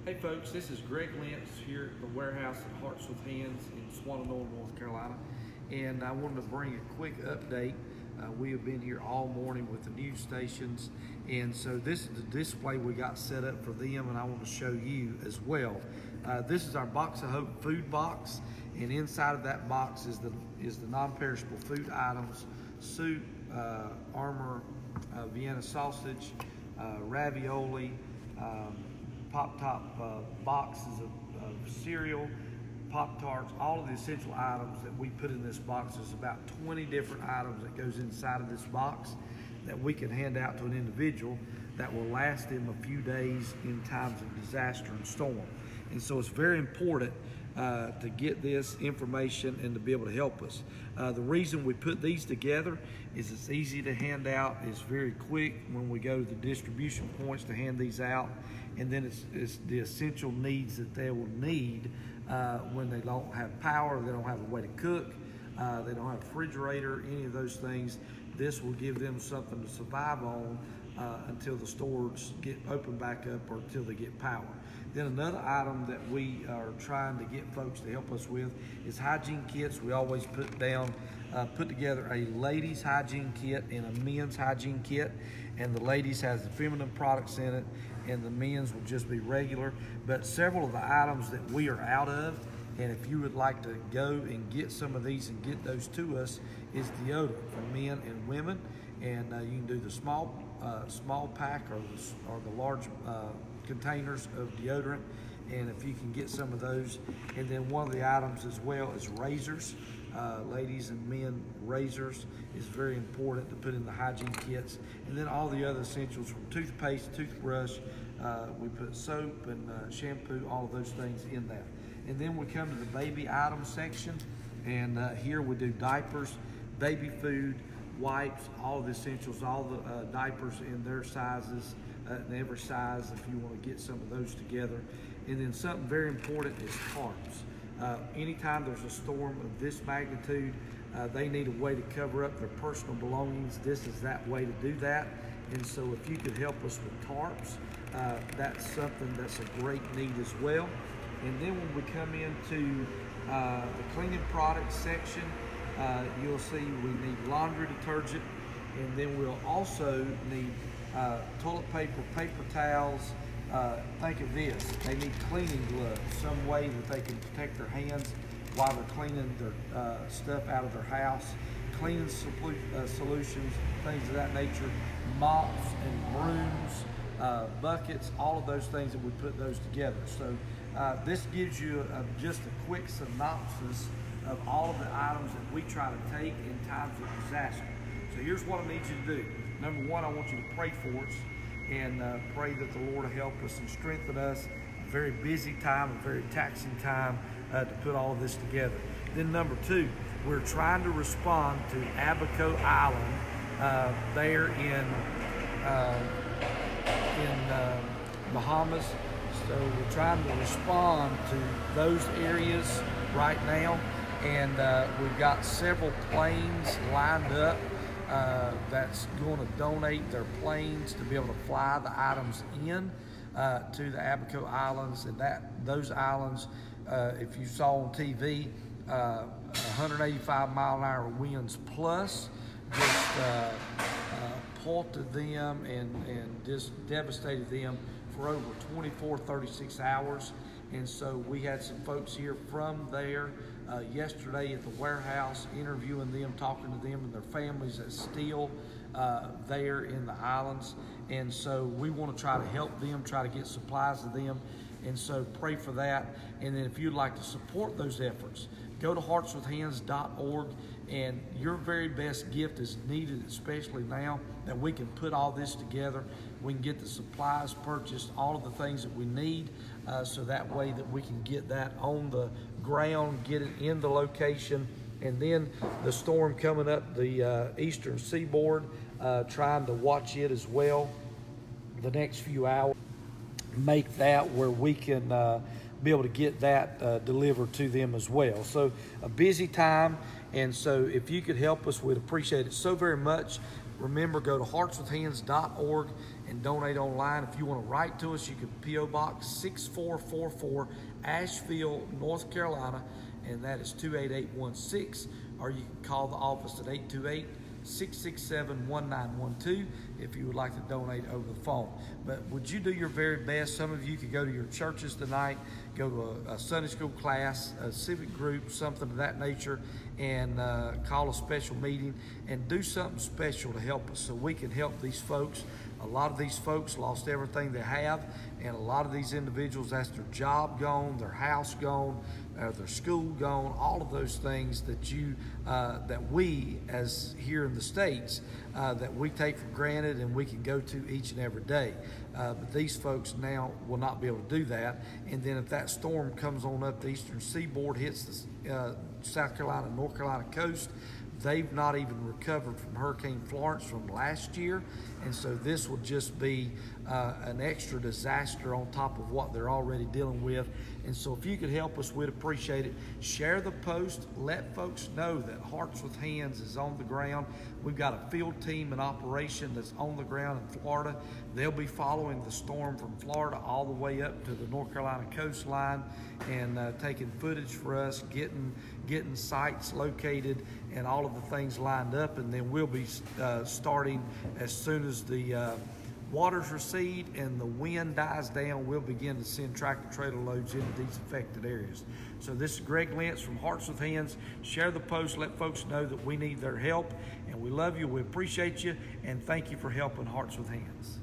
Hey folks, this is Greg Lentz here at the warehouse at Hearts with Hands in Swananoa, North Carolina. And I wanted to bring a quick update. We have been here all morning with the news stations. And so this is the display we got set up for them, and I want to show you as well. This is our Box of Hope food box. And inside of that box is the non-perishable food items: soup, Armour, Vienna sausage, ravioli, Pop-Top boxes of cereal, Pop-Tarts, all of the essential items that we put in this box. There's about 20 different items that goes inside of this box that we can hand out to an individual that will last them a few days in times of disaster and storm. And so it's very important to get this information and to be able to help us. The reason we put these together is it's easy to hand out. It's very quick when we go to the distribution points to hand these out. And then it's the essential needs that they will need when they don't have power, they don't have a way to cook, they don't have a refrigerator, any of those things. This will give them something to survive on until the stores get open back up or until they get power. Then another item that we are trying to get folks to help us with is hygiene kits. We always put together a ladies hygiene kit and a men's hygiene kit, and the ladies has the feminine products in it and the men's will just be regular. But several of the items that we are out of, and if you would like to go and get some of these and get those to us, is deodorant for men and women. And you can do the small pack or the large containers of deodorant, and if you can get some of those. And then one of the items as well is razors. Ladies and men razors is very important to put in the hygiene kits. And then all the other essentials from toothpaste, toothbrush, we put soap and shampoo, all of those things in that. And then we come to the baby item section, and here we do diapers, baby food, wipes, all the essentials, all the diapers in their sizes, in every size if you want to get some of those together. And then something very important is tarps. Anytime there's a storm of this magnitude, they need a way to cover up their personal belongings. This is that way to do that. And so if you could help us with tarps, that's something that's a great need as well. And then when we come into the cleaning products section, you'll see we need laundry detergent, and then we'll also need toilet paper, paper towels. Think of this, they need cleaning gloves, some way that they can protect their hands while they're cleaning their stuff out of their house, cleaning solutions, things of that nature, mops and brooms, buckets, all of those things that we put those together. So this gives you just a quick synopsis of all of the items that we try to take in times of disaster. So here's what I need you to do. Number one, I want you to pray for us and pray that the Lord will help us and strengthen us. A very busy time, a very taxing time to put all of this together. Then number two, we're trying to respond to Abaco Island there in Bahamas. So we're trying to respond to those areas right now, and we've got several planes lined up that's going to donate their planes to be able to fly the items in to the Abaco Islands. And those islands, if you saw on TV, 185 mile an hour winds plus just pelted them and just devastated them for over 24, 36 hours. And so we had some folks here from there yesterday at the warehouse, interviewing them, talking to them and their families that's still there in the islands. And so we want to try to help them, try to get supplies to them. And so pray for that. And then if you'd like to support those efforts, go to heartswithhands.org, and your very best gift is needed, especially now that we can put all this together. We can get the supplies purchased, all of the things that we need, so that way that we can get that on the ground, get it in the location. And then the storm coming up the eastern seaboard, trying to watch it as well the next few hours. Make that where we can be able to get that delivered to them as well. So a busy time, and so if you could help us, we'd appreciate it so very much. Remember, go to heartswithhands.org and donate online. If you want to write to us, you can P.O. Box 6444, Asheville, North Carolina, and that is 28816, or you can call the office at 828-667-1912 if you would like to donate over the phone. But would you do your very best? Some of you could go to your churches tonight, go to a Sunday school class, a civic group, something of that nature, and call a special meeting and do something special to help us so we can help these folks. A lot of these folks lost everything they have, and a lot of these individuals, that's their job gone, their house gone, their school gone, all of those things that that we, as here in the States, that we take for granted and we can go to each and every day. But these folks now will not be able to do that. And then if that storm comes on up the eastern seaboard, hits the South Carolina, North Carolina coast, they've not even recovered from Hurricane Florence from last year, and so this will just be an extra disaster on top of what they're already dealing with. And so if you could help us, we'd appreciate it. Share the post. Let folks know that Hearts with Hands is on the ground. We've got a field team in operation that's on the ground in Florida. They'll be following the storm from Florida all the way up to the North Carolina coastline and taking footage for us, getting sites located and all of the things lined up. And then we'll be starting as soon as the waters recede and the wind dies down, we'll begin to send tractor trailer loads into these affected areas. So this is Greg Lentz from Hearts with Hands. Share the post, let folks know that we need their help, and we love you, we appreciate you, and thank you for helping Hearts with Hands.